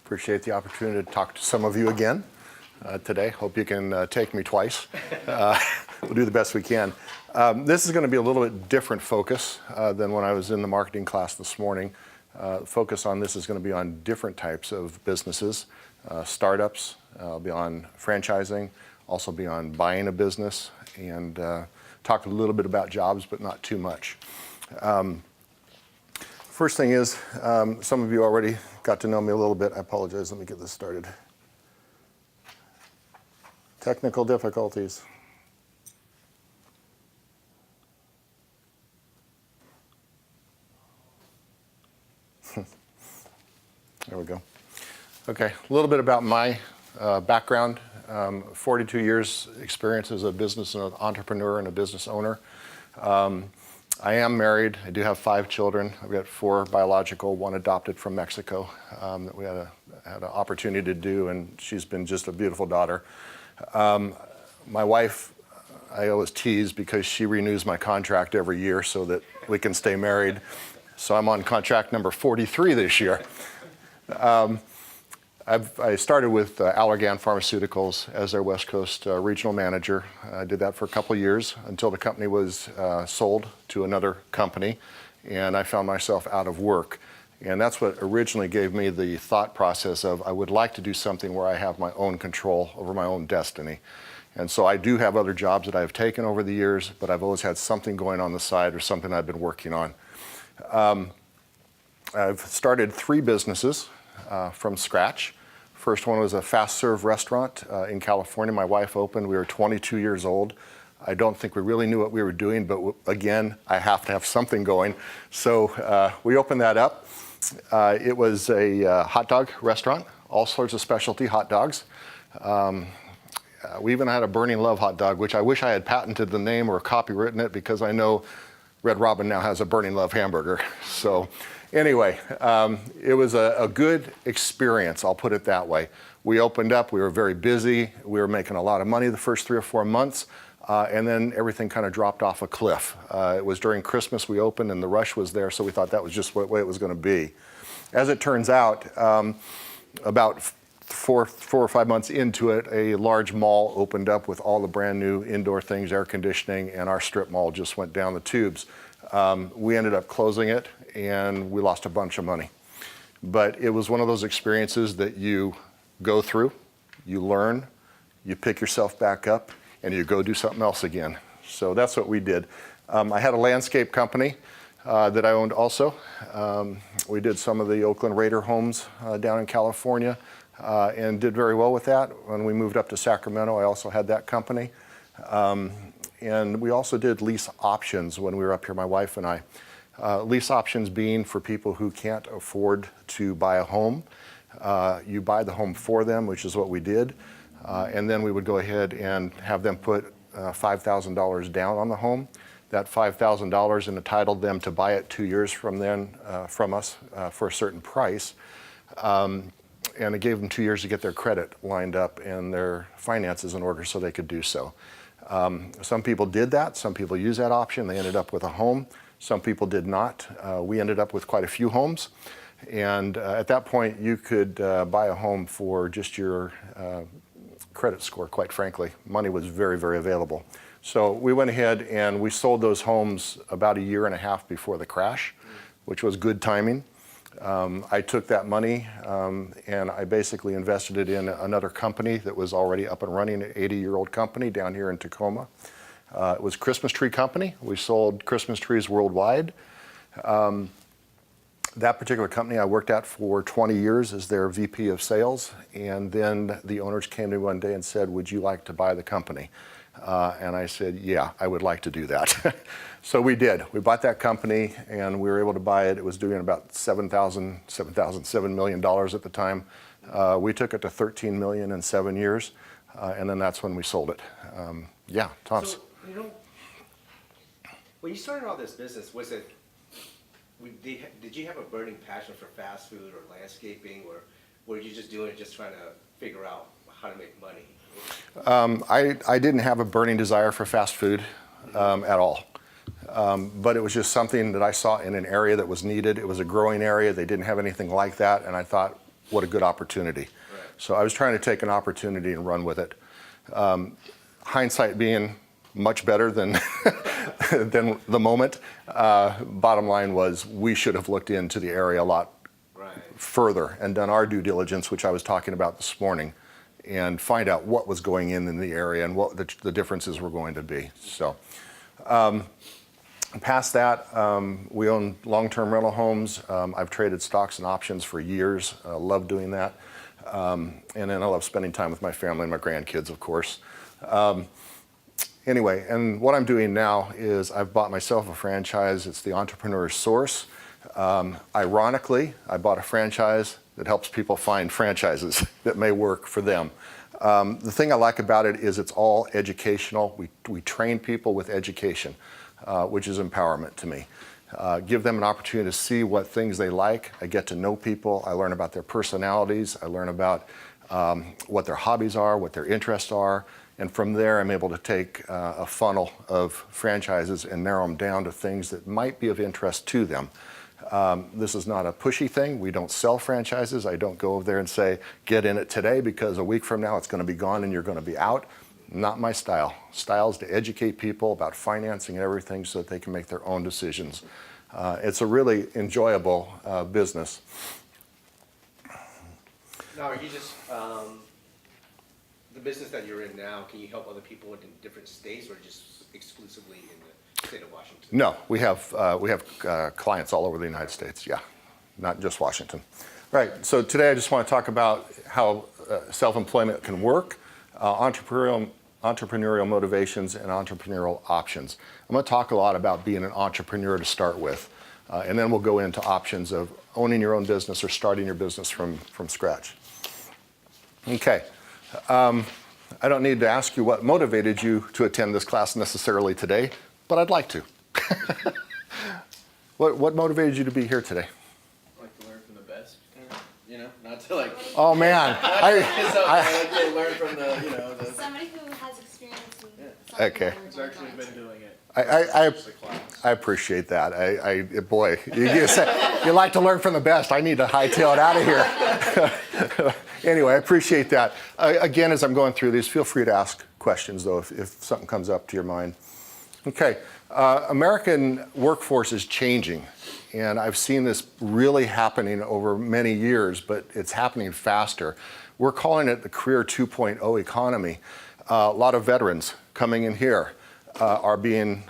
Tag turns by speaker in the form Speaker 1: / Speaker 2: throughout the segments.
Speaker 1: Appreciate the opportunity to talk to some of you again today. Hope you can take me twice. We'll do the best we can. This is going to be a little bit different focus than when I was in the marketing class this morning. Focus on this is going to be on different types of businesses, startups, be on franchising, also be on buying a business, and talk a little bit about jobs, but not too much. First thing is, some of you already got to know me a little bit. I apologize. Let me get this started. Technical difficulties. There we go. Okay, a little bit about my background. 42 years experience as a business entrepreneur and a business owner. I am married. I do have 5 children. I've got 4 biological, 1 adopted from Mexico that we had an opportunity to do, and she's been just a beautiful daughter. My wife, I always tease because she renews my contract every year so that we can stay married. So I'm on contract number 43 this year. I started with Allergan Pharmaceuticals as their West Coast regional manager. I did that for a couple of years until the company was sold to another company, and I found myself out of work. And that's what originally gave me the thought process of I would like to do something where I have my own control over my own destiny. And so I do have other jobs that I've taken over the years, but I've always had something going on the side or something I've been working on. I've started 3 businesses from scratch. First one was a fast serve restaurant in California. My wife opened. We were 22 years old. I don't think we really knew what we were doing, but again, I have to have something going. So we opened that up. It was a hot dog restaurant, all sorts of specialty hot dogs. We even had a Burning Love hot dog, which I wish I had patented the name or copywritten it, because I know Red Robin now has a Burning Love hamburger. So anyway, it was a good experience, I'll put it that way. We opened up, we were very busy, we were making a lot of money the first 3 or 4 months, and then everything kind of dropped off a cliff. It was during Christmas we opened and the rush was there, so we thought that was just the way it was going to be. As it turns out, about 4 or 5 months into it, a large mall opened up with all the brand new indoor things, air conditioning, and our strip mall just went down the tubes. We ended up closing it, and we lost a bunch of money. But it was one of those experiences that you go through, you learn, you pick yourself back up, and you go do something else again. So that's what we did. I had a landscape company that I owned also. We did some of the Oakland Raider homes down in California and did very well with that. When we moved up to Sacramento, I also had that company. And we also did lease options when we were up here, my wife and I. Lease options being for people who can't afford to buy a home. You buy the home for them, which is what we did. And then we would go ahead and have them put $5,000 down on the home. That $5,000 entitled them to buy it 2 years from then from us for a certain price. And it gave them 2 years to get their credit lined up and their finances in order so they could do so. Some people did that. Some people used that option. They ended up with a home. Some people did not. We ended up with quite a few homes. And at that point, you could buy a home for just your credit score, quite frankly. Money was very, very available. So we went ahead and we sold those homes about 1.5 years before the crash, which was good timing. I took that money and I basically invested it in another company that was already up and running, an 80-year-old company down here in Tacoma. It was a Christmas tree company. We sold Christmas trees worldwide. That particular company I worked at for 20 years as their VP of sales, and then the owners came to me one day and said, "Would you like to buy the company?" And I said, "Yeah, I would like to do that." So we did. We bought that company and we were able to buy it. It was doing about $7 million at the time. We took it to $13 million in 7 years, and then that's when we sold it. Yeah, Thomas.
Speaker 2: So, when you started all this business, did you have a burning passion for fast food or landscaping, or were you just doing it just trying to figure out how to make money?
Speaker 1: I didn't have a burning desire for fast food at all. But it was just something that I saw in an area that was needed. It was a growing area. They didn't have anything like that. And I thought, what a good opportunity.
Speaker 2: Right.
Speaker 1: So I was trying to take an opportunity and run with it. Hindsight being much better than than the moment. Bottom line was we should have looked into the area a lot further and done our due diligence, which I was talking about this morning, and find out what was going in the area and what the differences were going to be. So past that, we own long-term rental homes. I've traded stocks and options for years. Love doing that. And then I love spending time with my family and my grandkids, of course. Anyway, and what I'm doing now is I've bought myself a franchise. It's the Entrepreneur's Source. Ironically, I bought a franchise that helps people find franchises that may work for them. The thing I like about it is it's all educational. We train people with education, which is empowerment to me. Give them an opportunity to see what things they like. I get to know people. I learn about their personalities. I learn about what their hobbies are, what their interests are. And from there, I'm able to take a funnel of franchises and narrow them down to things that might be of interest to them. This is not a pushy thing. We don't sell franchises. I don't go over there and say, get in it today because a week from now it's going to be gone and you're going to be out. Not my style. Style is to educate people about financing and everything so that they can make their own decisions. It's a really enjoyable business.
Speaker 2: Now, are you just, the business that you're in now, can you help other people in different states or just exclusively in the state of Washington?
Speaker 1: No, we have clients all over the United States, yeah, not just Washington. Right, so today I just want to talk about how self-employment can work, entrepreneurial motivations and entrepreneurial options. I'm going to talk a lot about being an entrepreneur to start with, and then we'll go into options of owning your own business or starting your business from scratch. Okay. I don't need to ask you what motivated you to attend this class necessarily today, but I'd like to. What motivated you to be here today?
Speaker 3: I like to learn from the best, you know, not to like.
Speaker 1: Oh man,
Speaker 3: I like to learn from the.
Speaker 4: Somebody who has experience in something.
Speaker 1: Okay.
Speaker 3: Who's actually been doing it.
Speaker 1: I appreciate that. Boy, you like to learn from the best. I need to hightail it out of here. Anyway, I appreciate that. Again, as I'm going through these, feel free to ask questions, though, if something comes up to your mind. Okay, American workforce is changing, and I've seen this really happening over many years, but it's happening faster. We're calling it the Career 2.0 economy. A lot of veterans coming in here are leaving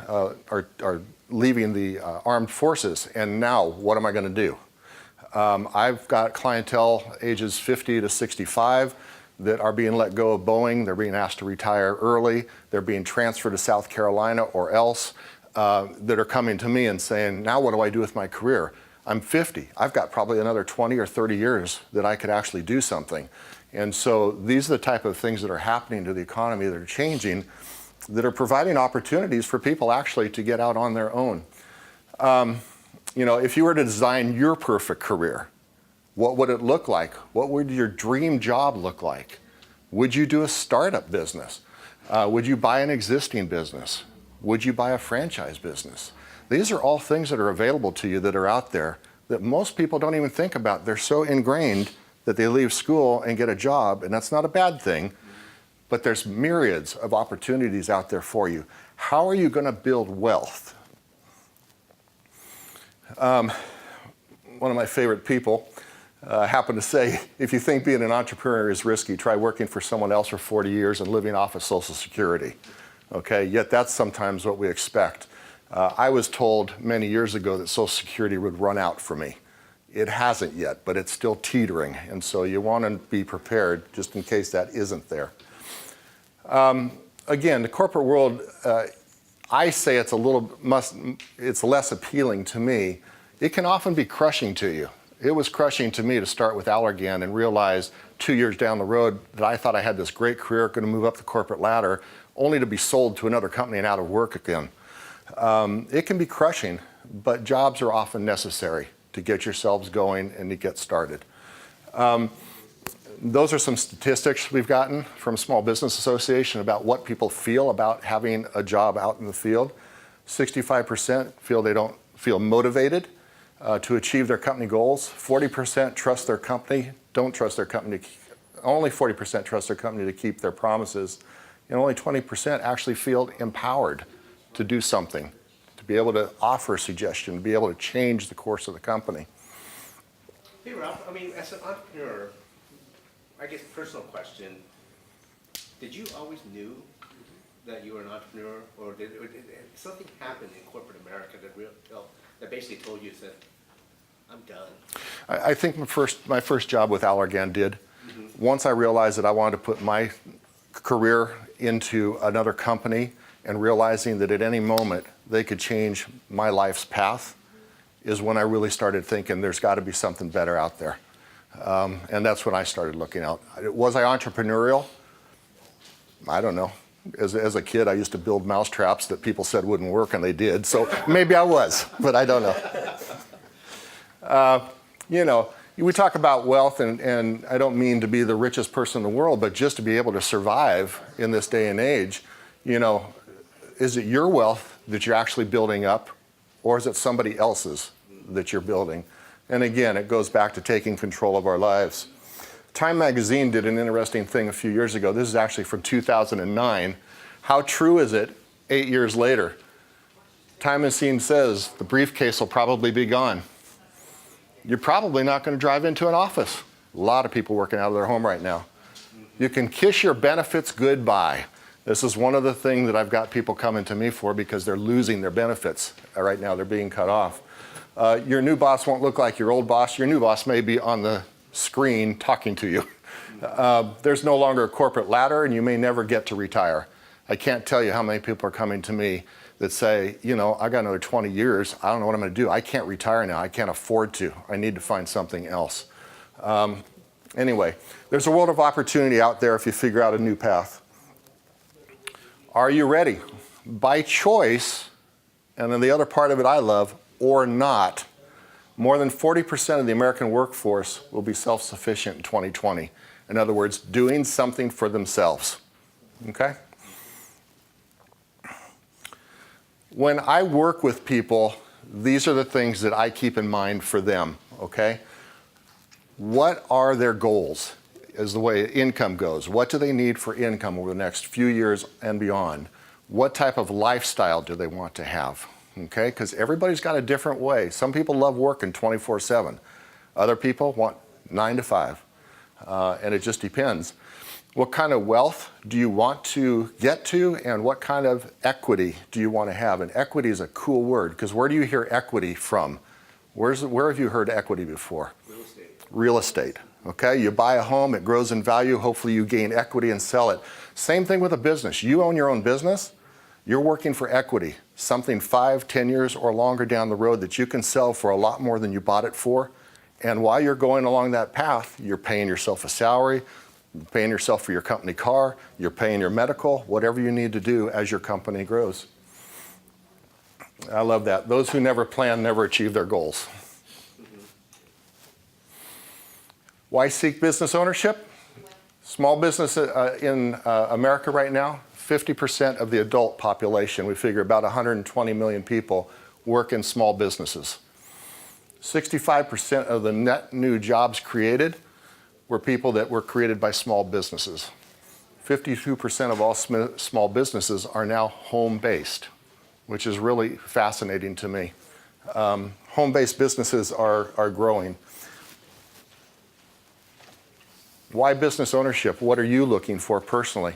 Speaker 1: the armed forces, and now what am I going to do? I've got clientele ages 50 to 65 that are being let go of Boeing. They're being asked to retire early. They're being transferred to South Carolina or else that are coming to me and saying, now what do I do with my career? I'm 50. I've got probably another 20 or 30 years that I could actually do something. And so these are the type of things that are happening to the economy that are changing, that are providing opportunities for people actually to get out on their own. You know, if you were to design your perfect career, what would it look like? What would your dream job look like? Would you do a startup business? Would you buy an existing business? Would you buy a franchise business? These are all things that are available to you that are out there that most people don't even think about. They're so ingrained that they leave school and get a job, and that's not a bad thing, but there's myriads of opportunities out there for you. How are you going to build wealth? One of my favorite people happened to say, if you think being an entrepreneur is risky, try working for someone else for 40 years and living off of Social Security. Okay, yet that's sometimes what we expect. I was told many years ago that Social Security would run out for me. It hasn't yet, but it's still teetering, and so you want to be prepared just in case that isn't there. Again, the corporate world, I say it's it's less appealing to me. It can often be crushing to you. It was crushing to me to start with Allergan and realize 2 years down the road that I thought I had this great career, going to move up the corporate ladder, only to be sold to another company and out of work again. It can be crushing, but jobs are often necessary to get yourselves going and to get started. Those are some statistics we've gotten from Small Business Association about what people feel about having a job out in the field. 65% feel they don't feel motivated. to achieve their company goals. 40% trust their company, don't trust their company. Only 40% trust their company to keep their promises. And only 20% actually feel empowered to do something, to be able to offer a suggestion, to be able to change the course of the company.
Speaker 2: Hey, Ralph, I mean, as an entrepreneur, I guess personal question, did you always knew that you were an entrepreneur, or did something happen in corporate America that basically told you that I'm done?
Speaker 1: I think my first job with Allergan did. Once I realized that I wanted to put my career into another company and realizing that at any moment they could change my life's path is when I really started thinking there's got to be something better out there. And that's when I started looking out. Was I entrepreneurial? I don't know. As a kid, I used to build mouse traps that people said wouldn't work, and they did. So maybe I was, but I don't know. You know, we talk about wealth, and I don't mean to be the richest person in the world, but just to be able to survive in this day and age, you know, is it your wealth that you're actually building up, or is it somebody else's that you're building? And again, it goes back to taking control of our lives. Time magazine did an interesting thing a few years ago. This is actually from 2009. How true is it 8 years later? Time magazine says the briefcase will probably be gone. You're probably not going to drive into an office. A lot of people working out of their home right now. You can kiss your benefits goodbye. This is one of the things that I've got people coming to me for because they're losing their benefits. Right now, they're being cut off. Your new boss won't look like your old boss. Your new boss may be on the screen talking to you. There's no longer a corporate ladder, and you may never get to retire. I can't tell you how many people are coming to me that say, you know, I got another 20 years. I don't know what I'm going to do. I can't retire now. I can't afford to. I need to find something else. Anyway, there's a world of opportunity out there if you figure out a new path. Are you ready? By choice, and then the other part of it I love, or not, more than 40% of the American workforce will be self-sufficient in 2020. In other words, doing something for themselves. Okay? When I work with people, these are the things that I keep in mind for them. Okay? What are their goals, as the way income goes? What do they need for income over the next few years and beyond? What type of lifestyle do they want to have? Okay, because everybody's got a different way. Some people love working 24/7. Other people want 9 to 5. And it just depends. What kind of wealth do you want to get to, and what kind of equity do you want to have? And equity is a cool word, because where do you hear equity from? Where have you heard equity before?
Speaker 2: Real estate.
Speaker 1: Real estate. Okay, you buy a home, it grows in value, hopefully you gain equity and sell it. Same thing with a business. You own your own business, you're working for equity, something 5, 10 years or longer down the road that you can sell for a lot more than you bought it for. And while you're going along that path, you're paying yourself a salary, you're paying yourself for your company car, you're paying your medical, whatever you need to do as your company grows. I love that. Those who never plan never achieve their goals. Why seek business ownership? Small business in America right now, 50% of the adult population, we figure about 120 million people, work in small businesses. 65% of the net new jobs created were people that were created by small businesses. 52% of all small businesses are now home-based, which is really fascinating to me. Home-based businesses are growing. Why business ownership? What are you looking for personally?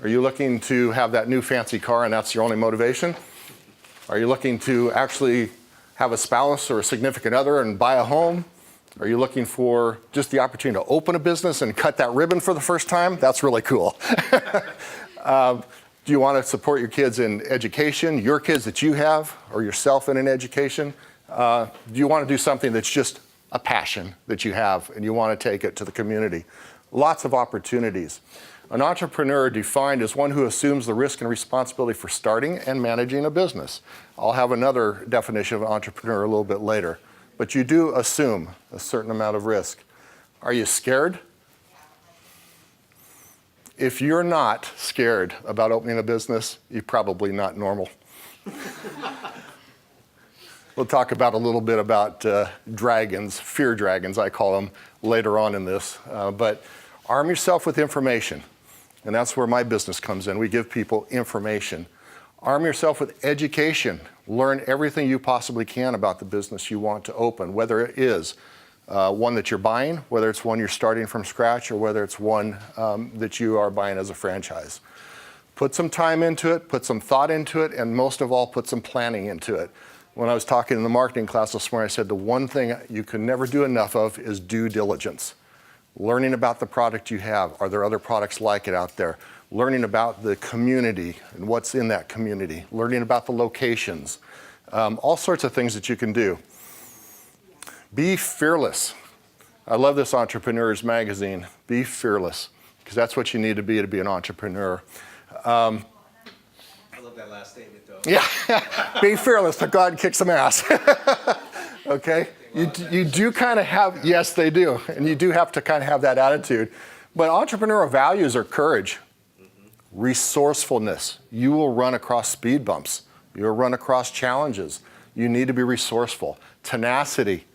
Speaker 1: Are you looking to have that new fancy car and that's your only motivation? Are you looking to actually have a spouse or a significant other and buy a home? Are you looking for just the opportunity to open a business and cut that ribbon for the first time? That's really cool. Do you want to support your kids in education, your kids that you have, or yourself in an education? Do you want to do something that's just a passion that you have and you want to take it to the community? Lots of opportunities. An entrepreneur defined as one who assumes the risk and responsibility for starting and managing a business. I'll have another definition of an entrepreneur a little bit later. But you do assume a certain amount of risk. Are you scared? If you're not scared about opening a business, you're probably not normal. we'll talk about a little bit about dragons, fear dragons, I call them, later on in this. But arm yourself with information. And that's where my business comes in. We give people information. Arm yourself with education. Learn everything you possibly can about the business you want to open, whether it is one that you're buying, whether it's one you're starting from scratch, or whether it's one that you are buying as a franchise. Put some time into it, put some thought into it, and most of all, put some planning into it. When I was talking in the marketing class this morning, I said the one thing you can never do enough of is due diligence. Learning about the product you have. Are there other products like it out there? Learning about the community and what's in that community. Learning about the locations. All sorts of things that you can do. Be fearless. I love this Entrepreneurs magazine. Be fearless, because that's what you need to be an entrepreneur.
Speaker 2: I love that last statement, though.
Speaker 1: Yeah, be fearless, but God kicks some ass. Okay? You do kind of have, yes, they do. And you do have to kind of have that attitude. But entrepreneurial values are courage, resourcefulness. You will run across speed bumps. You'll run across challenges. You need to be resourceful. Tenacity.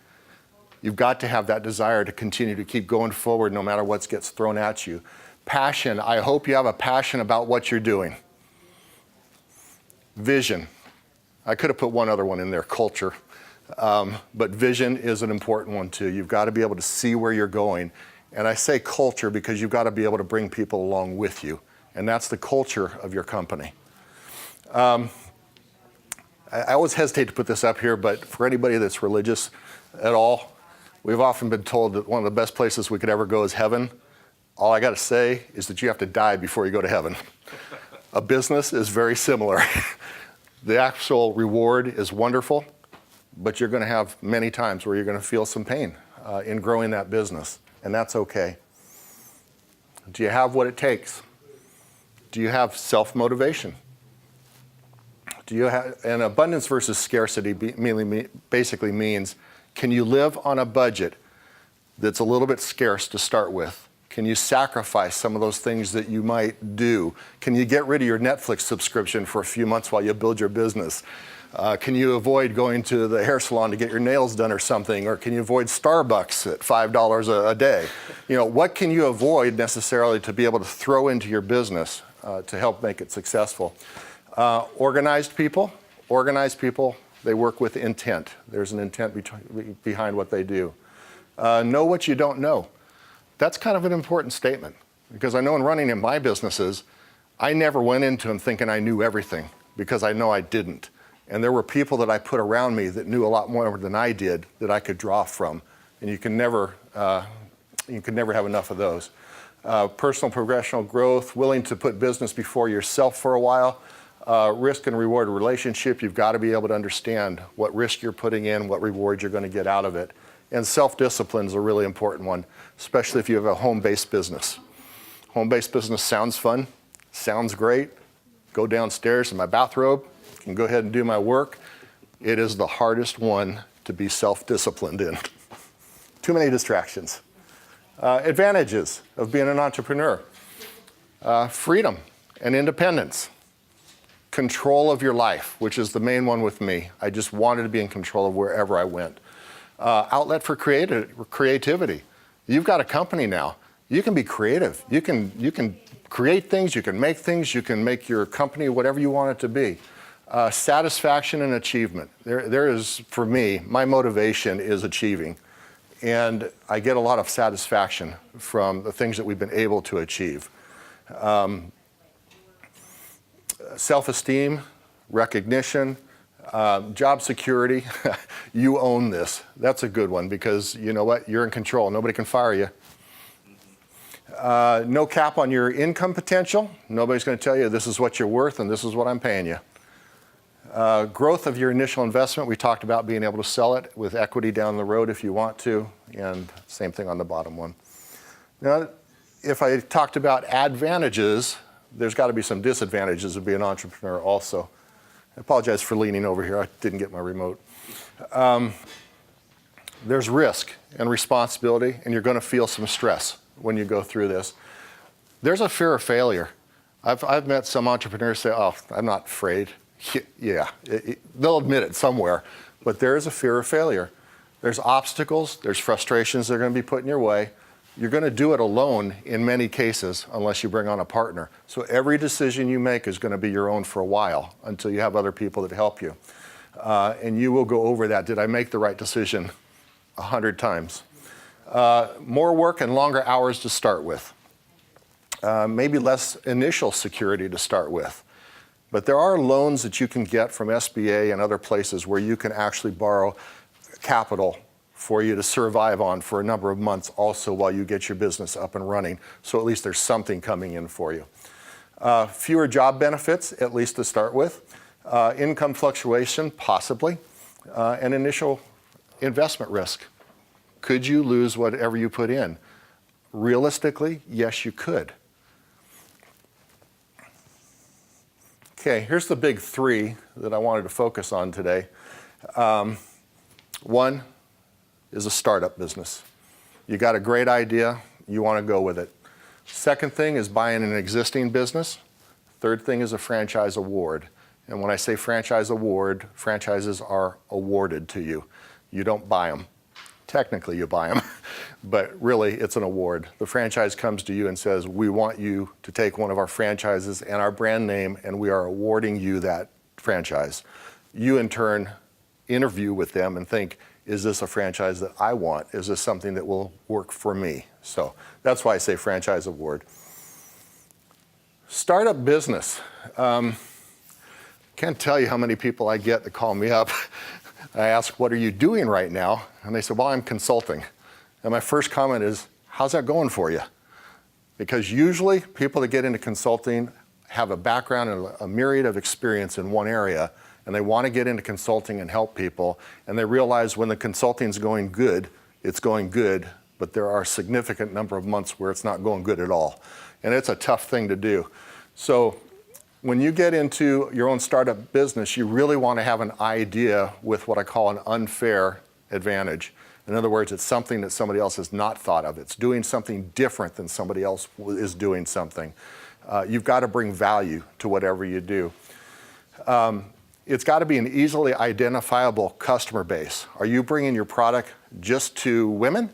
Speaker 1: You've got to have that desire to continue to keep going forward no matter what gets thrown at you. Passion. I hope you have a passion about what you're doing. Vision. I could have put one other one in there, culture. But vision is an important one too. You've got to be able to see where you're going. And I say culture because you've got to be able to bring people along with you. And that's the culture of your company. I always hesitate to put this up here, but for anybody that's religious at all, we've often been told that one of the best places we could ever go is heaven. All I got to say is that you have to die before you go to heaven. A business is very similar. The actual reward is wonderful, but you're going to have many times where you're going to feel some pain in growing that business, and that's okay. Do you have what it takes? Do you have self-motivation? Do you have, and abundance versus scarcity basically means, can you live on a budget that's a little bit scarce to start with? Can you sacrifice some of those things that you might do? Can you get rid of your Netflix subscription for a few months while you build your business? Can you avoid going to the hair salon to get your nails done or something? Or can you avoid Starbucks at $5 a day? You know, what can you avoid necessarily to be able to throw into your business to help make it successful? Organized people, they work with intent. There's an intent behind what they do. Know what you don't know. That's kind of an important statement, because I know in running in my businesses, I never went into them thinking I knew everything, because I know I didn't. And there were people that I put around me that knew a lot more than I did that I could draw from. And you can never have enough of those. Personal professional growth, willing to put business before yourself for a while. Risk and reward relationship, you've got to be able to understand what risk you're putting in, what reward you're going to get out of it. And self-discipline is a really important one, especially if you have a home-based business. Home-based business sounds fun, sounds great. Go downstairs in my bathrobe, can go ahead and do my work. It is the hardest one to be self-disciplined in. Too many distractions. Advantages of being an entrepreneur. Freedom and independence. Control of your life, which is the main one with me. I just wanted to be in control of wherever I went. Outlet for creativity. You've got a company now. You can be creative. You can create things, you can make your company whatever you want it to be. Satisfaction and achievement. There is, for me, my motivation is achieving. And I get a lot of satisfaction from the things that we've been able to achieve. Self-esteem, recognition, job security. You own this. That's a good one, because you know what? You're in control. Nobody can fire you. No cap on your income potential. Nobody's going to tell you this is what you're worth and this is what I'm paying you. Growth of your initial investment. We talked about being able to sell it with equity down the road if you want to, and same thing on the bottom one. Now, if I talked about advantages, there's got to be some disadvantages of being an entrepreneur also. I apologize for leaning over here. I didn't get my remote. There's risk and responsibility, and you're going to feel some stress when you go through this. There's a fear of failure. I've met some entrepreneurs say, oh, I'm not afraid. Yeah, they'll admit it somewhere, but there is a fear of failure. There's obstacles, there's frustrations that are going to be put in your way. You're going to do it alone in many cases unless you bring on a partner. So every decision you make is going to be your own for a while until you have other people that help you. And you will go over that. Did I make the right decision 100 times? More work and longer hours to start with. Maybe less initial security to start with. But there are loans that you can get from SBA and other places where you can actually borrow capital for you to survive on for a number of months also while you get your business up and running. So at least there's something coming in for you. Fewer job benefits, at least to start with. Income fluctuation, possibly. And initial investment risk. Could you lose whatever you put in? Realistically, yes, you could. Okay, here's the big three that I wanted to focus on today. One is a startup business. You got a great idea, you want to go with it. Second thing is buying an existing business. Third thing is a franchise award. And when I say franchise award, franchises are awarded to you. You don't buy them. Technically you buy them, but really it's an award. The franchise comes to you and says, we want you to take one of our franchises and our brand name, and we are awarding you that franchise. You in turn interview with them and think, is this a franchise that I want? Is this something that will work for me? So that's why I say franchise award. Startup business. Can't tell you how many people I get that call me up. I ask, what are you doing right now? And they say, well, I'm consulting. And my first comment is, how's that going for you? Because usually people that get into consulting have a background and a myriad of experience in one area, and they want to get into consulting and help people, and they realize when the consulting's going good, it's going good, but there are a significant number of months where it's not going good at all. And it's a tough thing to do. So when you get into your own startup business, you really want to have an idea with what I call an unfair advantage. In other words, it's something that somebody else has not thought of. It's doing something different than somebody else is doing something. You've got to bring value to whatever you do. It's got to be an easily identifiable customer base. Are you bringing your product just to women?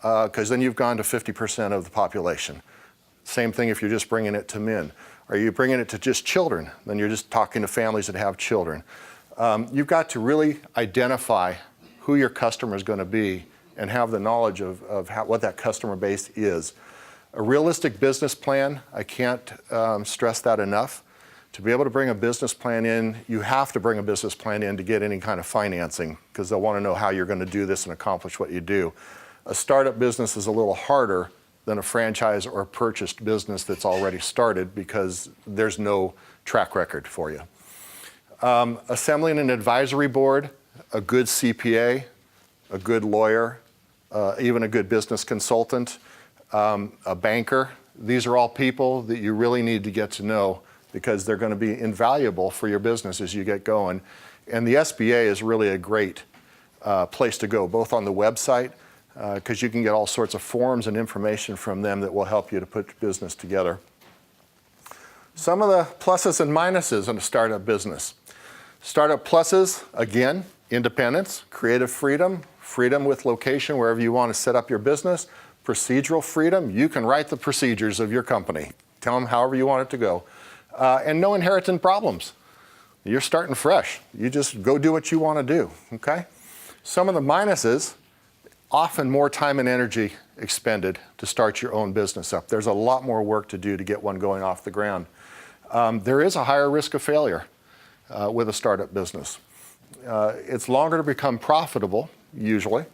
Speaker 1: Because then you've gone to 50% of the population. Same thing if you're just bringing it to men. Are you bringing it to just children? Then you're just talking to families that have children. You've got to really identify who your customer is going to be and have the knowledge of what that customer base is. A realistic business plan, I can't stress that enough. To be able to bring a business plan in, you have to bring a business plan in to get any kind of financing because they'll want to know how you're going to do this and accomplish what you do. A startup business is a little harder than a franchise or a purchased business that's already started because there's no track record for you. Assembling an advisory board, a good CPA, a good lawyer, even a good business consultant, a banker. These are all people that you really need to get to know because they're going to be invaluable for your business as you get going. And the SBA is really a great place to go, both on the website, because you can get all sorts of forms and information from them that will help you to put your business together. Some of the pluses and minuses in a startup business. Startup pluses, again, independence, creative freedom, freedom with location wherever you want to set up your business, procedural freedom. You can write the procedures of your company. Tell them however you want it to go. And no inherent problems. You're starting fresh. You just go do what you want to do, okay? Some of the minuses, often more time and energy expended to start your own business up. There's a lot more work to do to get one going off the ground. There is a higher risk of failure with a startup business. It's longer to become profitable, usually,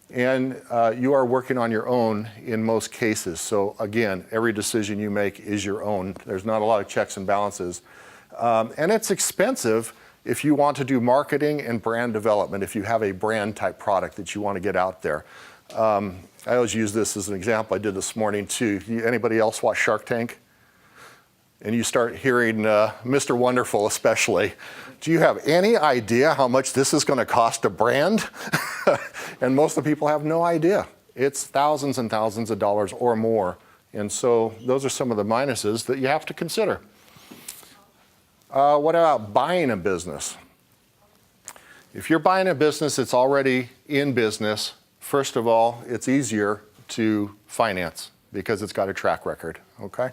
Speaker 1: and you are working on your own in most cases. So again, every decision you make is your own. There's not a lot of checks and balances. And it's expensive if you want to do marketing and brand development, if you have a brand type product that you want to get out there. I always use this as an example. I did this morning too. Anybody else watch Shark Tank? And you start hearing Mr. Wonderful especially. Do you have any idea how much this is going to cost a brand? And most of the people have no idea. It's thousands and thousands of dollars or more. And so those are some of the minuses that you have to consider. What about buying a business? If you're buying a business that's already in business, first of all, it's easier to finance because it's got a track record, okay?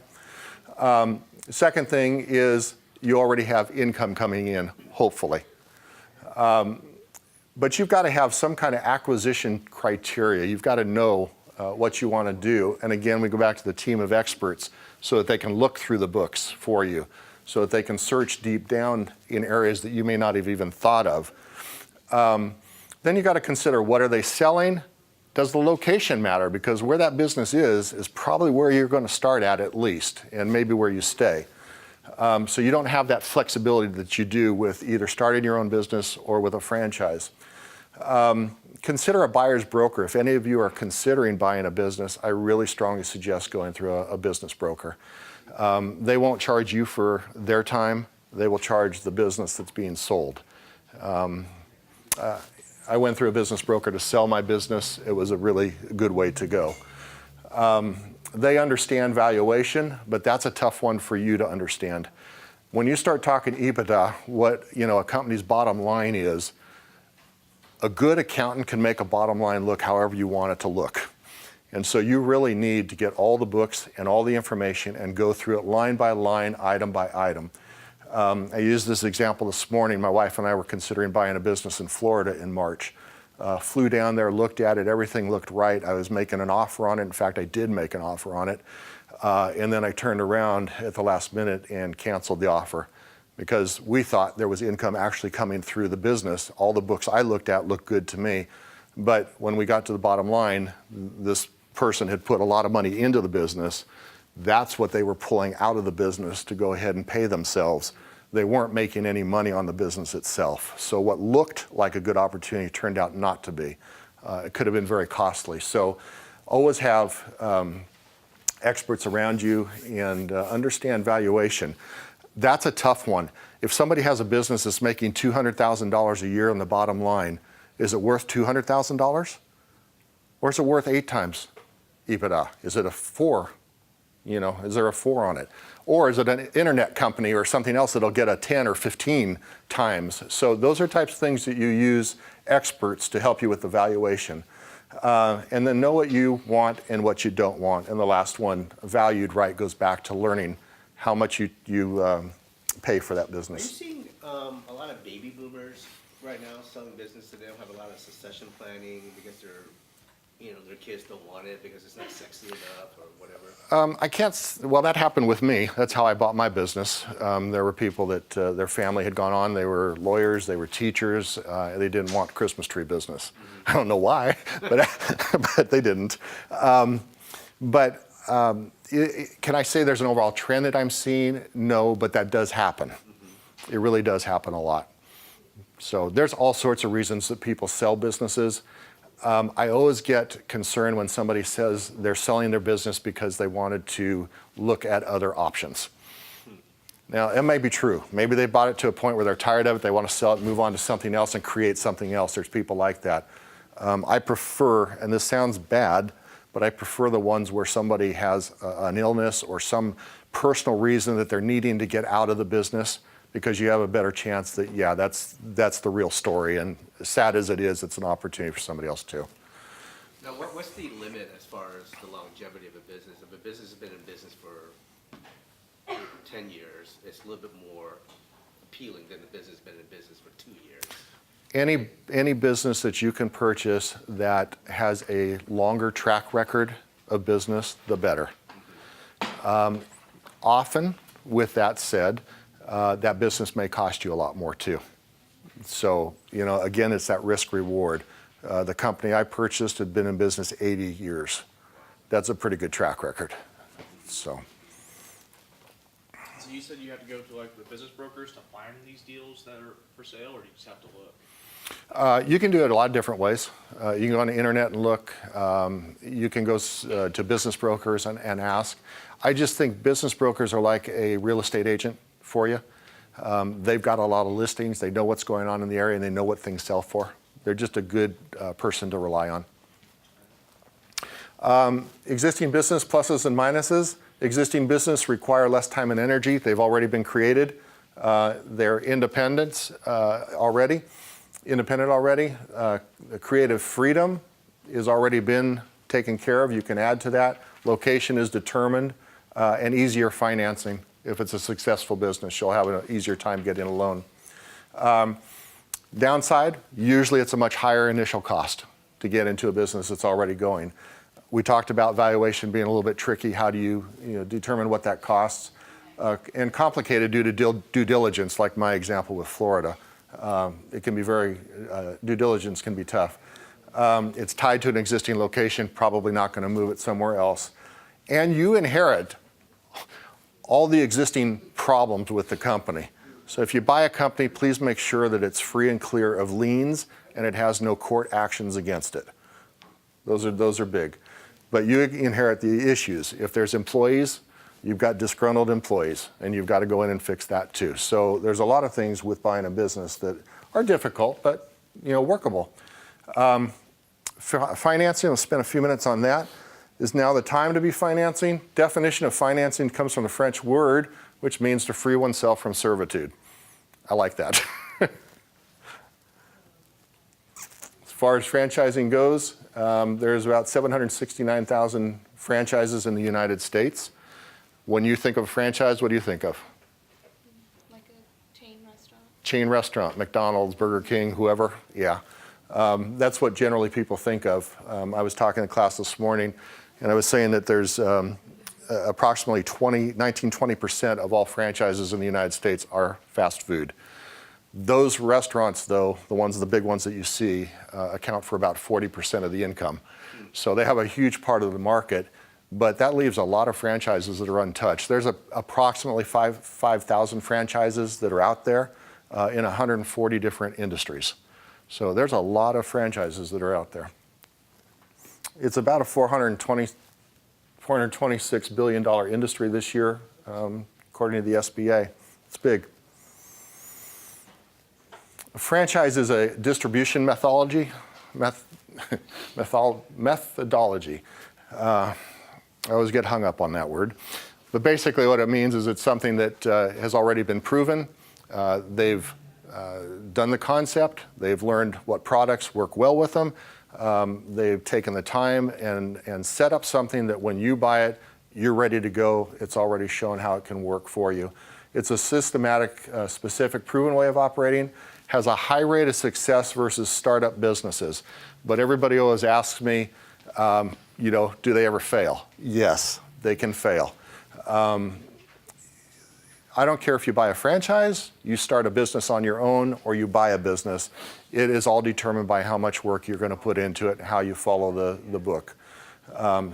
Speaker 1: Second thing is you already have income coming in, hopefully. But you've got to have some kind of acquisition criteria. You've got to know what you want to do. And again, we go back to the team of experts so that they can look through the books for you, so that they can search deep down in areas that you may not have even thought of. Then you got to consider, what are they selling? Does the location matter? Because where that business is probably where you're going to start at least, and maybe where you stay. So you don't have that flexibility that you do with either starting your own business or with a franchise. Consider a buyer's broker. If any of you are considering buying a business, I really strongly suggest going through a business broker. They won't charge you for their time. They will charge the business that's being sold. I went through a business broker to sell my business. It was a really good way to go. They understand valuation, but that's a tough one for you to understand. When you start talking EBITDA, what a company's bottom line is, a good accountant can make a bottom line look however you want it to look. And so you really need to get all the books and all the information and go through it line by line, item by item. I used this example this morning. My wife and I were considering buying a business in Florida in March. Flew down there, looked at it, everything looked right. I was making an offer on it. In fact, I did make an offer on it. And then I turned around at the last minute and canceled the offer because we thought there was income actually coming through the business. All the books I looked at looked good to me. But when we got to the bottom line, this person had put a lot of money into the business. That's what they were pulling out of the business to go ahead and pay themselves. They weren't making any money on the business itself. So what looked like a good opportunity turned out not to be. It could have been very costly. So always have experts around you and understand valuation. That's a tough one. If somebody has a business that's making $200,000 a year on the bottom line, is it worth $200,000? Or is it worth 8 times EBITDA? Is it a 4? Is there a 4 on it? Or is it an internet company or something else that'll get a 10 or 15 times? So those are types of things that you use experts to help you with the valuation. And then know what you want and what you don't want. And the last one, valued right, goes back to learning how much you pay for that
Speaker 2: Are you
Speaker 1: business.
Speaker 2: seeing a lot of baby boomers right now selling business that they don't have a lot of succession planning because their kids don't want it because it's not sexy enough or whatever?
Speaker 1: Well, that happened with me. That's how I bought my business. There were people that their family had gone on. They were lawyers, they were teachers. They didn't want Christmas tree business. Mm-hmm. I don't know why, but they didn't. Can I say there's an overall trend that I'm seeing? No, but that does happen. Mm-hmm. It really does happen a lot. So there's all sorts of reasons that people sell businesses. I always get concerned when somebody says they're selling their business because they wanted to look at other options. Now, it may be true. Maybe they bought it to a point where they're tired of it, they want to sell it, move on to something else and create something else. There's people like that. I prefer, and this sounds bad, but I prefer the ones where somebody has an illness or some personal reason that they're needing to get out of the business, because you have a better chance that, yeah, that's the real story. And as sad as it is, it's an opportunity for somebody else too.
Speaker 2: Now, what's the limit as far as the longevity of a business? If a business has been in business for 10 years, it's a little bit more appealing than the business has been in business for 2 years.
Speaker 1: Any business that you can purchase that has a longer track record of business, the better. Mm-hmm. Often, with that said, that business may cost you a lot more too. So, again, it's that risk reward. The company I purchased had been in business 80 years. That's a pretty good track record. So
Speaker 5: you said you have to go to the business brokers to find these deals that are for sale, or do you just have to look?
Speaker 1: You can do it a lot of different ways. You can go on the internet and look. You can go to business brokers and ask. I just think business brokers are like a real estate agent for you. They've got a lot of listings. They know what's going on in the area, and they know what things sell for. They're just a good person to rely on. Existing business pluses and minuses. Existing business require less time and energy. They've already been created. They're independent already. The creative freedom has already been taken care of. You can add to that. Location is determined, and easier financing. If it's a successful business, you'll have an easier time getting a loan. Downside, usually it's a much higher initial cost to get into a business that's already going. We talked about valuation being a little bit tricky. How do you determine what that costs? And complicated due to due diligence, like my example with Florida. It can be due diligence can be tough. It's tied to an existing location, probably not going to move it somewhere else. And you inherit all the existing problems with the company. So if you buy a company, please make sure that it's free and clear of liens and it has no court actions against it. Those are big. But you inherit the issues. If there's employees, you've got disgruntled employees, and you've got to go in and fix that too. So there's a lot of things with buying a business that are difficult, but workable. Financing, we'll spend a few minutes on that. Is now the time to be financing? Definition of financing comes from the French word, which means to free oneself from servitude. I like that. As far as franchising goes, there's about 769,000 franchises in the United States. When you think of a franchise, what do you think of?
Speaker 4: Like a chain restaurant.
Speaker 1: Chain restaurant, McDonald's, Burger King, whoever, yeah. That's what generally people think of. I was talking in class this morning, and I was saying that there's approximately 19-20% of all franchises in the United States are fast food. Those restaurants, though, the big ones that you see, account for about 40% of the income. So they have a huge part of the market, but that leaves a lot of franchises that are untouched. There's approximately 5,000 franchises that are out there in 140 different industries. So there's a lot of franchises that are out there. It's about a $426 billion industry this year, according to the SBA. It's big. A franchise is a distribution methodology. I always get hung up on that word. But basically what it means is it's something that has already been proven. They've done the concept. They've learned what products work well with them. They've taken the time and set up something that when you buy it, you're ready to go. It's already shown how it can work for you. It's a systematic, specific, proven way of operating. Has a high rate of success versus startup businesses. But everybody always asks me, do they ever fail? Yes, they can fail. I don't care if you buy a franchise, you start a business on your own, or you buy a business. It is all determined by how much work you're going to put into it and how you follow the book.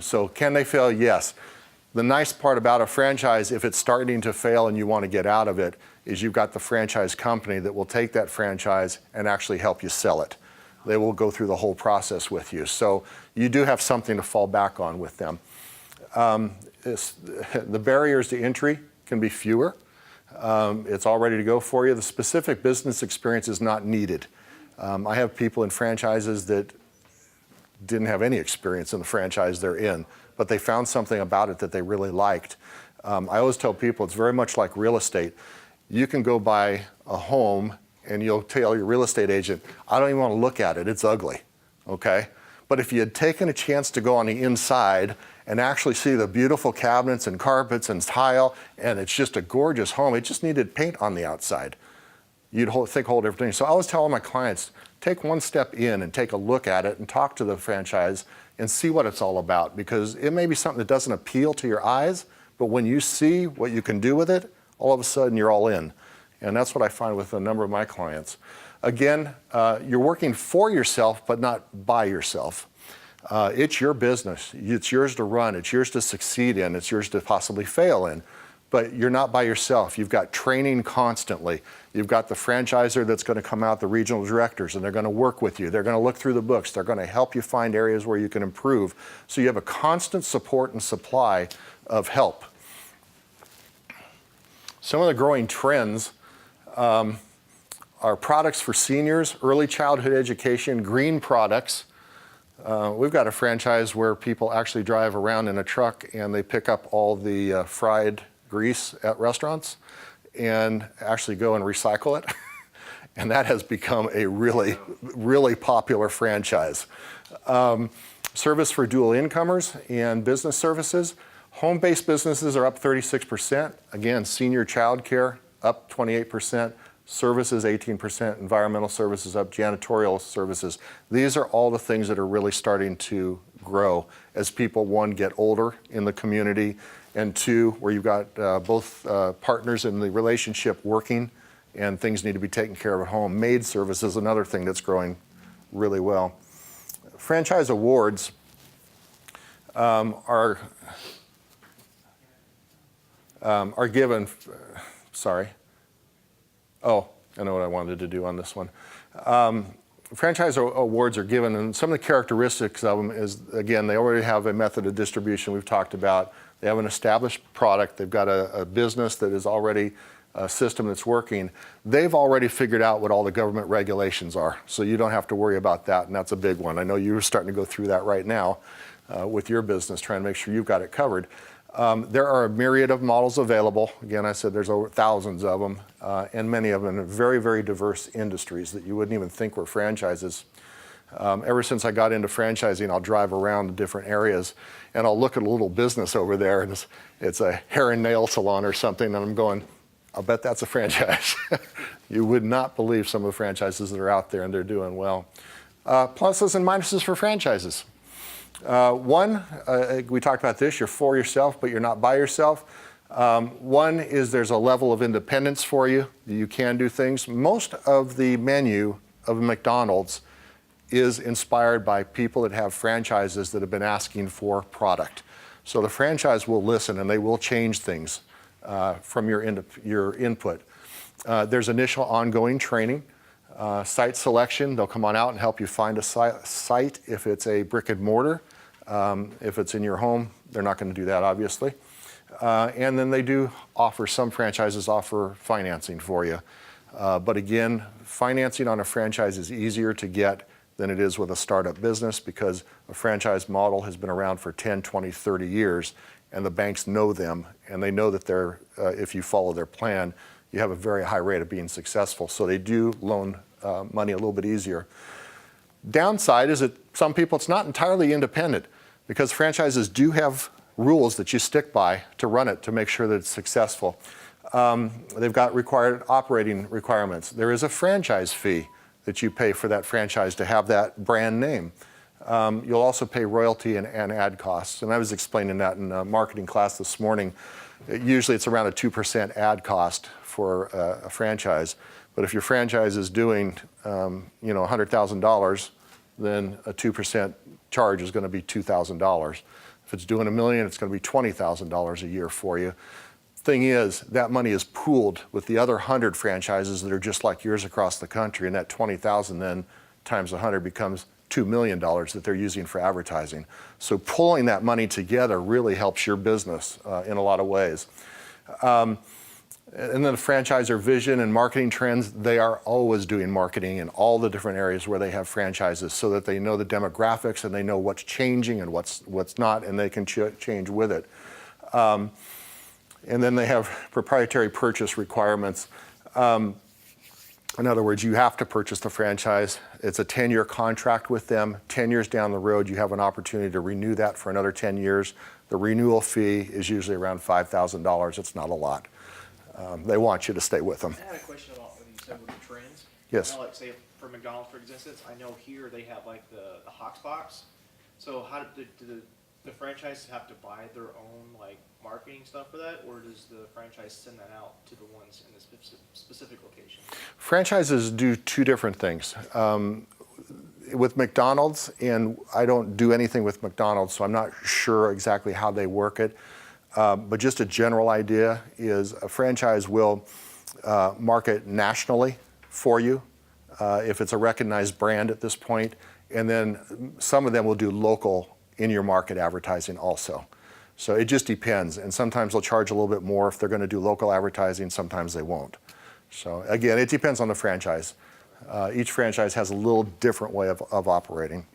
Speaker 1: So can they fail? Yes. The nice part about a franchise, if it's starting to fail and you want to get out of it, is you've got the franchise company that will take that franchise and actually help you sell it. They will go through the whole process with you. So you do have something to fall back on with them. The barriers to entry can be fewer. It's all ready to go for you. The specific business experience is not needed. I have people in franchises that didn't have any experience in the franchise they're in, but they found something about it that they really liked. I always tell people it's very much like real estate. You can go buy a home and you'll tell your real estate agent, I don't even want to look at it, it's ugly, okay? But if you had taken a chance to go on the inside and actually see the beautiful cabinets and carpets and tile, and it's just a gorgeous home, it just needed paint on the outside, you'd think a whole different thing. So I always tell all my clients, take one step in and take a look at it and talk to the franchise and see what it's all about, because it may be something that doesn't appeal to your eyes, but when you see what you can do with it, all of a sudden you're all in. And that's what I find with a number of my clients. Again, you're working for yourself, but not by yourself. It's your business. It's yours to run. It's yours to succeed in. It's yours to possibly fail in. But you're not by yourself. You've got training constantly. You've got the franchisor that's going to come out, the regional directors, and they're going to work with you. They're going to look through the books. They're going to help you find areas where you can improve. So you have a constant support and supply of help. Some of the growing trends are products for seniors, early childhood education, green products. We've got a franchise where people actually drive around in a truck and they pick up all the fried grease at restaurants and actually go and recycle it. And that has become a really, really popular franchise. Service for dual incomers and business services. Home-based businesses are up 36%. Again, senior child care up 28%. Services 18%. Environmental services up. Janitorial services. These are all the things that are really starting to grow as people, one, get older in the community, and two, where you've got both partners in the relationship working and things need to be taken care of at home. Maid service is another thing that's growing really well. Franchise awards are given, sorry. Oh, I know what I wanted to do on this one. Franchise awards are given, and some of the characteristics of them is, again, they already have a method of distribution we've talked about. They have an established product. They've got a business that is already a system that's working. They've already figured out what all the government regulations are, so you don't have to worry about that, and that's a big one. I know you're starting to go through that right now with your business, trying to make sure you've got it covered. There are a myriad of models available. Again, I said there's over thousands of them, and many of them in very, very diverse industries that you wouldn't even think were franchises. Ever since I got into franchising, I'll drive around to different areas, and I'll look at a little business over there, and it's a hair and nail salon or something, and I'm going, I'll bet that's a franchise. You would not believe some of the franchises that are out there, and they're doing well. Pluses and minuses for franchises. One, we talked about this, you're for yourself, but you're not by yourself. One is there's a level of independence for you. You can do things. Most of the menu of McDonald's is inspired by people that have franchises that have been asking for product. So the franchise will listen and they will change things from your input. There's initial ongoing training. Site selection, they'll come on out and help you find a site if it's a brick and mortar. If it's in your home, they're not going to do that, obviously. And then they do offer, some franchises offer financing for you. But again, financing on a franchise is easier to get than it is with a startup business because a franchise model has been around for 10, 20, 30 years, and the banks know them, and they know that if you follow their plan, you have a very high rate of being successful. So they do loan money a little bit easier. Downside is that some people, it's not entirely independent because franchises do have rules that you stick by to run it to make sure that it's successful. They've got required operating requirements. There is a franchise fee that you pay for that franchise to have that brand name. You'll also pay royalty and ad costs. And I was explaining that in a marketing class this morning. Usually it's around a 2% ad cost for a franchise. But if your franchise is doing $100,000, then a 2% charge is going to be $2,000. If it's doing $1 million, it's going to be $20,000 a year for you. Thing is, that money is pooled with the other 100 franchises that are just like yours across the country, and that 20,000 then times 100 becomes $2 million that they're using for advertising. So pulling that money together really helps your business in a lot of ways. And then the franchisor vision and marketing trends, they are always doing marketing in all the different areas where they have franchises so that they know the demographics and they know what's changing and what's not, and they can change with it. And then they have proprietary purchase requirements. In other words, you have to purchase the franchise. It's a 10-year contract with them. 10 years down the road, you have an opportunity to renew that for another 10 years. The renewal fee is usually around $5,000. It's not a lot. They want you to stay with them.
Speaker 5: I had a question about what you said with the trends.
Speaker 1: Yes.
Speaker 5: I know, like, say, for McDonald's, for instance, I know here they have, like, the Hawks box. So how do the franchises have to buy their own, like, marketing stuff for that, or does the franchise send that out to the ones in the specific location? Franchises
Speaker 1: do two different things. With McDonald's, and I don't do anything with McDonald's, so I'm not sure exactly how they work it. But just a general idea is a franchise will market nationally for you if it's a recognized brand at this point, and then some of them will do local in your market advertising also. So it just depends, and sometimes they'll charge a little bit more if they're going to do local advertising, sometimes they won't. So again, it depends on the franchise. Each franchise has a little different way of operating.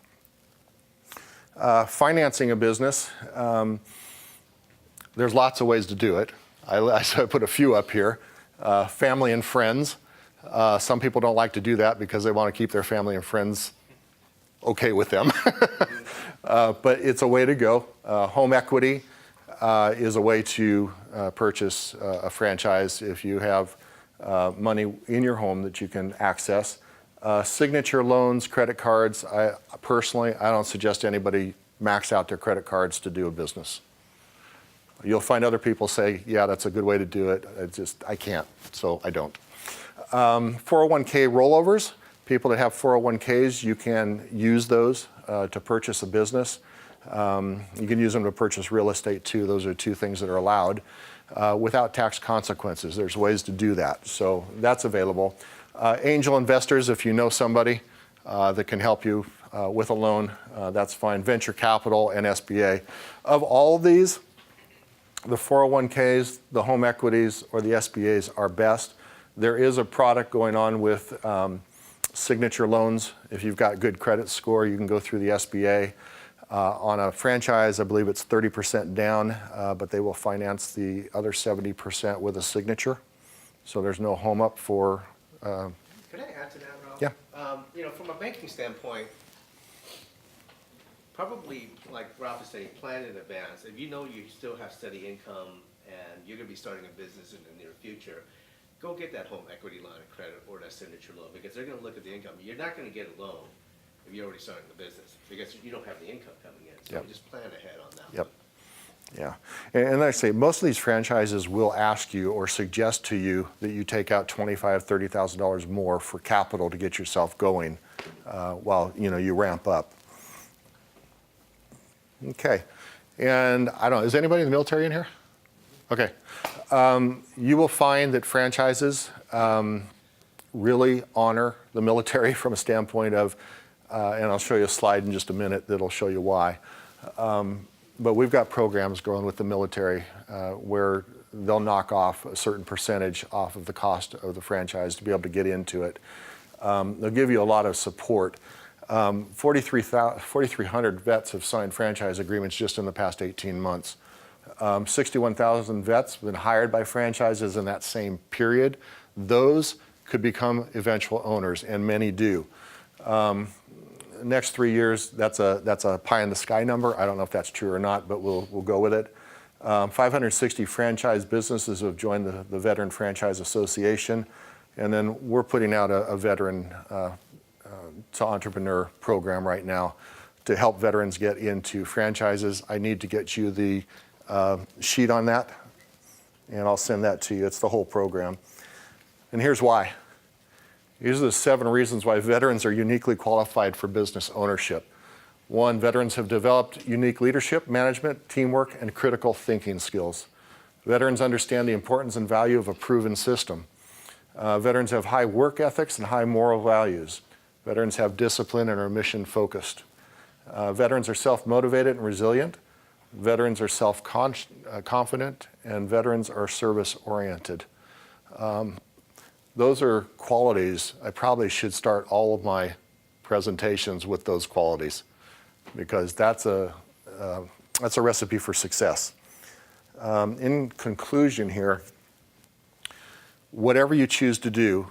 Speaker 1: Financing a business. There's lots of ways to do it. I put a few up here. family and friends. Some people don't like to do that because they want to keep their family and friends okay with them. But it's a way to go. Home equity is a way to purchase a franchise if you have money in your home that you can access. Signature loans, credit cards, I don't suggest anybody max out their credit cards to do a business. You'll find other people say, yeah, that's a good way to do it. I can't, so I don't. 401k rollovers, people that have 401ks, you can use those to purchase a business. You can use them to purchase real estate too. Those are two things that are allowed without tax consequences. There's ways to do that, so that's available. Angel investors, if you know somebody that can help you with a loan, that's fine. Venture capital and SBA. Of all of these, the 401ks, the home equities, or the SBAs are best. There is a product going on with signature loans. If you've got good credit score, you can go through the SBA. On a franchise, I believe it's 30% down, but they will finance the other 70% with a signature. So there's no home up for.
Speaker 2: Could I add to that, Ralph?
Speaker 1: Yeah.
Speaker 2: From a banking standpoint, probably like Ralph is saying, plan in advance. If you know you still have steady income and you're going to be starting a business in the near future, go get that home equity line of credit or that signature loan, because they're going to look at the income. You're not going to get a loan if you're already starting the business because you don't have the income coming in. So
Speaker 1: Yep.
Speaker 2: just plan ahead on that.
Speaker 1: Yep. Yeah. And like I say, most of these franchises will ask you or suggest to you that you take out $25,000, $30,000 more for capital to get yourself going while you ramp up. Okay. And I don't know, is anybody in the military in here? Okay. You will find that franchises really honor the military from a standpoint of, and I'll show you a slide in just a minute that'll show you why. But we've got programs going with the military where they'll knock off a certain percentage off of the cost of the franchise to be able to get into it. They'll give you a lot of support. 4,300 vets have signed franchise agreements just in the past 18 months. 61,000 vets have been hired by franchises in that same period. Those could become eventual owners, and many do. Next 3 years, that's a pie in the sky number. I don't know if that's true or not, but we'll go with it. 560 franchise businesses have joined the Veteran Franchise Association, and then we're putting out a veteran to entrepreneur program right now to help veterans get into franchises. I need to get you the sheet on that, and I'll send that to you. It's the whole program. And here's why. These are the 7 reasons why veterans are uniquely qualified for business ownership. 1, veterans have developed unique leadership, management, teamwork, and critical thinking skills. Veterans understand the importance and value of a proven system. Veterans have high work ethics and high moral values. Veterans have discipline and are mission focused. Veterans are self-motivated and resilient. Veterans are self-confident, and veterans are service-oriented. Those are qualities. I probably should start all of my presentations with those qualities because that's a recipe for success. In conclusion here, whatever you choose to do,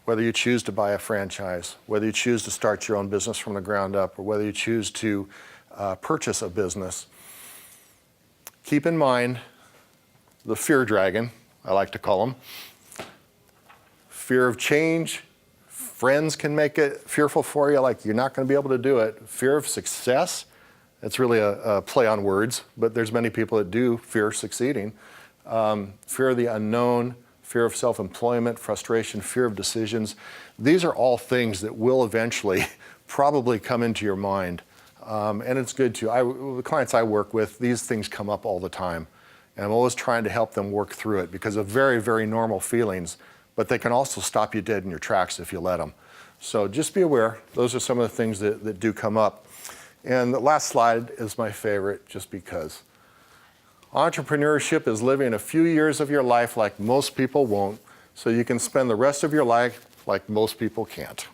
Speaker 1: whether you choose to buy a franchise, whether you choose to start your own business from the ground up, or whether you choose to purchase a business, keep in mind the fear dragon, I like to call them. Fear of change. Friends can make it fearful for you, like you're not going to be able to do it. Fear of success. It's really a play on words, but there's many people that do fear succeeding. Fear of the unknown, fear of self-employment, frustration, fear of decisions. These are all things that will eventually probably come into your mind. And it's good to, the clients I work with, these things come up all the time. And I'm always trying to help them work through it because of very, very normal feelings, but they can also stop you dead in your tracks if you let them. So just be aware, those are some of the things that do come up. And the last slide is my favorite just because. Entrepreneurship is living a few years of your life like most people won't, so you can spend the rest of your life like most people can't.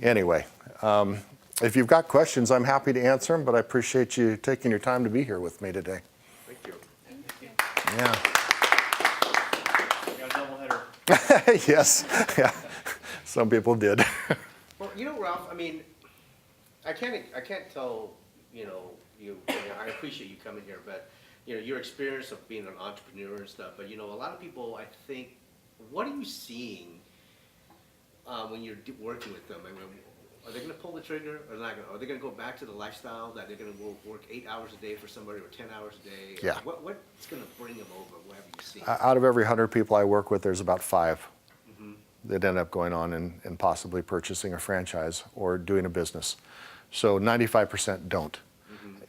Speaker 1: Anyway, if you've got questions, I'm happy to answer them, but I appreciate you taking your time to be here with me today.
Speaker 2: Thank you.
Speaker 5: Thank you.
Speaker 1: Yeah.
Speaker 5: We got a double header
Speaker 1: Yes, yeah, some people did.
Speaker 2: Well, you know, Ralph, I mean, I can't tell, I appreciate you coming here, but, your experience of being an entrepreneur and stuff, but, a lot of people, I think, what are you seeing when you're working with them? I mean, are they gonna pull the trigger or not gonna? Are they gonna go back to the lifestyle that they're gonna work 8 hours a day for somebody or 10 hours a day?
Speaker 1: Yeah.
Speaker 2: What's gonna bring them over? What have you seen?
Speaker 1: Out of every 100 people I work with, there's about 5 that end up going on and possibly purchasing a franchise or doing a business. So 95% don't.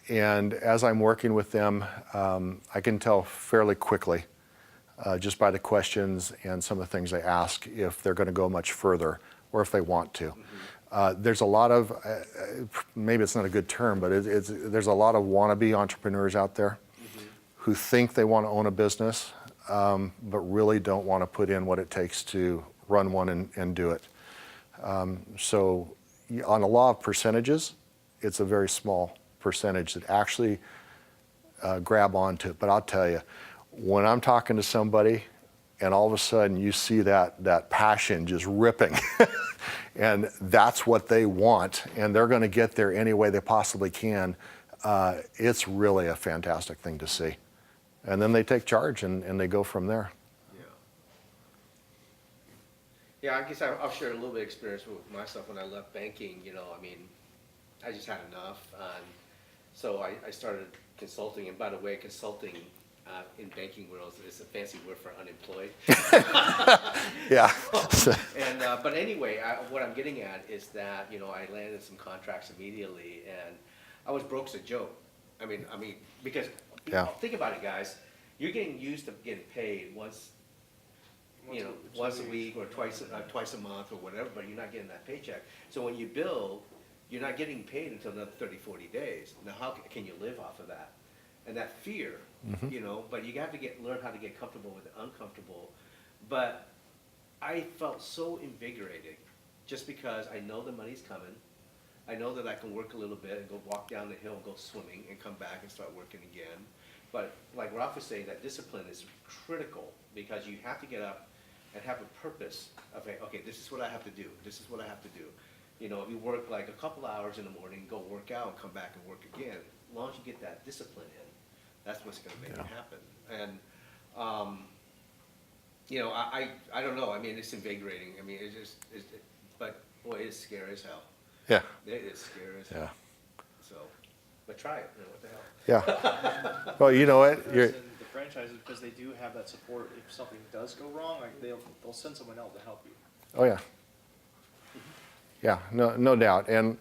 Speaker 1: And as I'm working with them, I can tell fairly quickly, just by the questions and some of the things they ask, if they're going to go much further or if they want to. There's a lot of, maybe it's not a good term, but there's a lot of wannabe entrepreneurs out there who think they want to own a business, but really don't want to put in what it takes to run one and do it. So on a law of percentages, it's a very small percentage that actually grab onto it. But I'll tell you, when I'm talking to somebody and all of a sudden you see that passion just ripping and that's what they want and they're going to get there any way they possibly can, it's really a fantastic thing to see. And then they take charge and they go from there.
Speaker 2: Yeah, I guess I'll share a little bit of experience with myself when I left banking. I mean, I just had enough. So I started consulting. And by the way, consulting in banking world is a fancy word for unemployed.
Speaker 1: Yeah.
Speaker 2: But anyway, what I'm getting at is that, I landed some contracts immediately and I was broke as a joke. I mean, because think about it, guys. You're getting used to getting paid once a week or twice a month or whatever, but you're not getting that paycheck. So when you bill, you're not getting paid until another 30, 40 days. Now, how can you live off of that? And that fear, but you have to learn how to get comfortable with the uncomfortable. But I felt so invigorated just because I know the money's coming. I know that I can work a little bit and go walk down the hill and go swimming and come back and start working again. But like Ralph was saying, that discipline is critical because you have to get up and have a purpose of, okay, this is what I have to do. This is what I have to do. If you work like a couple hours in the morning, go work out and come back and work again. As long as you get that discipline in, that's what's going to make it happen. And, I don't know. I mean, it's invigorating. I mean, but boy, it's scary as hell.
Speaker 1: Yeah.
Speaker 2: It is scary as hell.
Speaker 1: Yeah.
Speaker 2: So, but try it. What the hell?
Speaker 1: Yeah. Well, you know what?
Speaker 5: The franchises, because they do have that support if something does go wrong, like they'll send someone else to help you.
Speaker 1: Oh yeah. Yeah, no doubt. And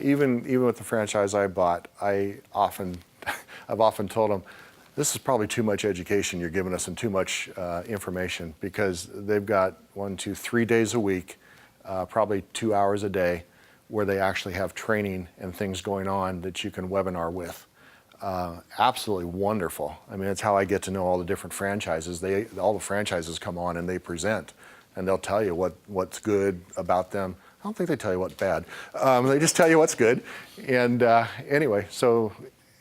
Speaker 1: even with the franchise I bought, I've often told them, this is probably too much education you're giving us and too much information because they've got 1, 2, 3 days a week, probably 2 hours a day, where they actually have training and things going on that you can webinar with. Absolutely wonderful. I mean, it's how I get to know all the different franchises. All the franchises come on and they present, and they'll tell you what's good about them. I don't think they tell you what's bad. They just tell you what's good. And anyway, so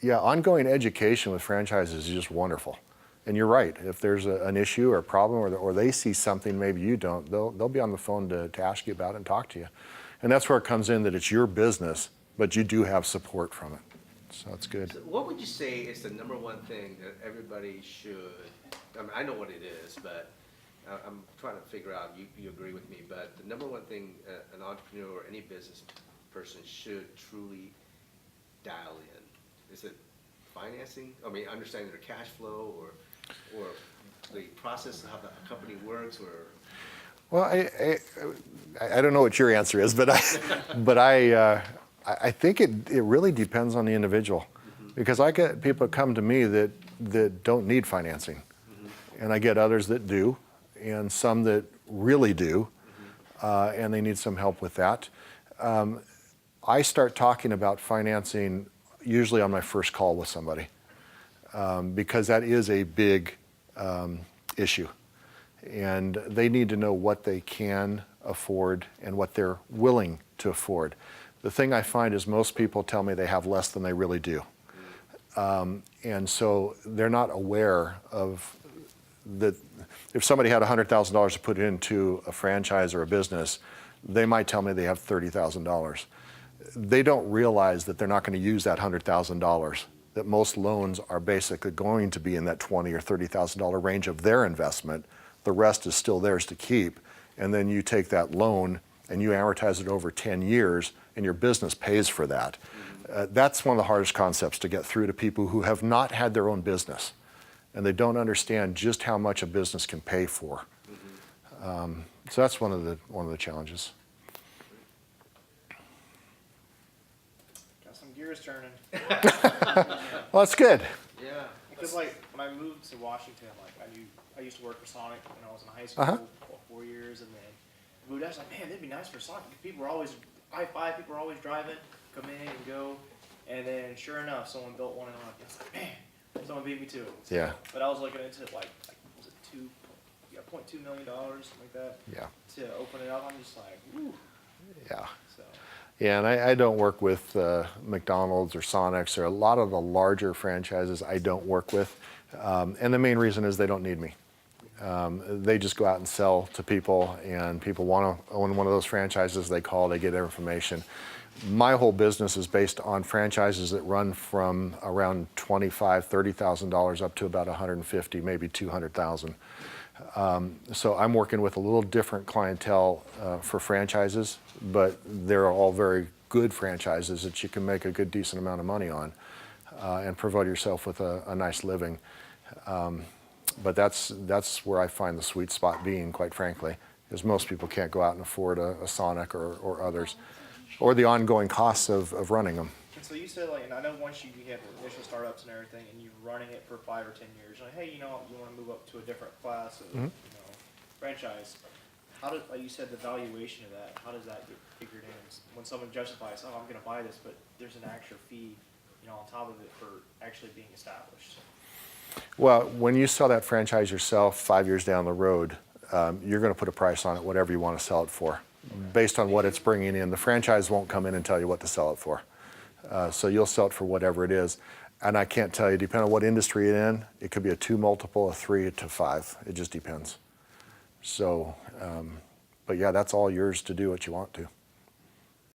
Speaker 1: yeah, ongoing education with franchises is just wonderful. And you're right. If there's an issue or a problem or they see something maybe you don't, they'll be on the phone to ask you about it and talk to you. And that's where it comes in that it's your business, but you do have support from it. So that's good.
Speaker 2: So what would you say is the number one thing that everybody should, I mean, I know what it is, but I'm trying to figure out, you agree with me, but the number one thing an entrepreneur or any business person should truly dial in, is it financing? I mean, understanding their cash flow or the process of how the company works, or?
Speaker 1: Well, I don't know what your answer is, but I think it really depends on the individual, because I get people come to me that don't need financing, and I get others that do, and some that really do, and they need some help with that. I start talking about financing usually on my first call with somebody, because that is a big issue. And they need to know what they can afford and what they're willing to afford. The thing I find is most people tell me they have less than they really do. And so they're not aware of that if somebody had $100,000 to put into a franchise or a business, they might tell me they have $30,000. They don't realize that they're not going to use that $100,000, that most loans are basically going to be in that $20,000 or $30,000 range of their investment. The rest is still theirs to keep. And then you take that loan and you amortize it over 10 years and your business pays for that. That's one of the hardest concepts to get through to people who have not had their own business and they don't understand just how much a business can pay for. So that's one of the challenges.
Speaker 5: Got some gears turning.
Speaker 1: Well, that's good.
Speaker 2: Yeah.
Speaker 5: Because like when I moved to Washington, like I used to work for Sonic when I was in high school for 4 years, and then I moved out. I was like, man, that'd be nice for Sonic. People were always I-5, people were always driving, come in and go, and then sure enough, someone built one, and I'm like, man, someone beat me to it. So,
Speaker 1: Yeah.
Speaker 5: But I was looking into like was it $0.2 million, something like that.
Speaker 1: Yeah.
Speaker 5: To open it up, I'm just like, ooh.
Speaker 1: Yeah.
Speaker 5: So.
Speaker 1: Yeah, and I don't work with McDonald's or Sonics or a lot of the larger franchises I don't work with. And the main reason is they don't need me. They just go out and sell to people, and people want to own one of those franchises. They call, they get information. My whole business is based on franchises that run from around $25,000, $30,000 up to about $150,000, maybe $200,000. So I'm working with a little different clientele for franchises, but they're all very good franchises that you can make a good, decent amount of money on and provide yourself with a nice living. But that's where I find the sweet spot being, quite frankly, because most people can't go out and afford a Sonic or others, or the ongoing costs of running them.
Speaker 5: And so you said, like, and I know once you have the initial startups and everything, and you're running it for 5 or 10 years, like, hey, you want to move up to a different class of, franchise. How does, like you said, the valuation of that? How does that get figured in? When someone justifies, oh, I'm going to buy this, but there's an extra fee, on top of it for actually being established.
Speaker 1: Well, when you sell that franchise yourself 5 years down the road, you're going to put a price on it, whatever you want to sell it for, based on what it's bringing in. The franchise won't come in and tell you what to sell it for. So you'll sell it for whatever it is. And I can't tell you, depending on what industry it's in, it could be a 2 multiple, a 3 to 5. It just depends. So, but yeah, that's all yours to do what you want to.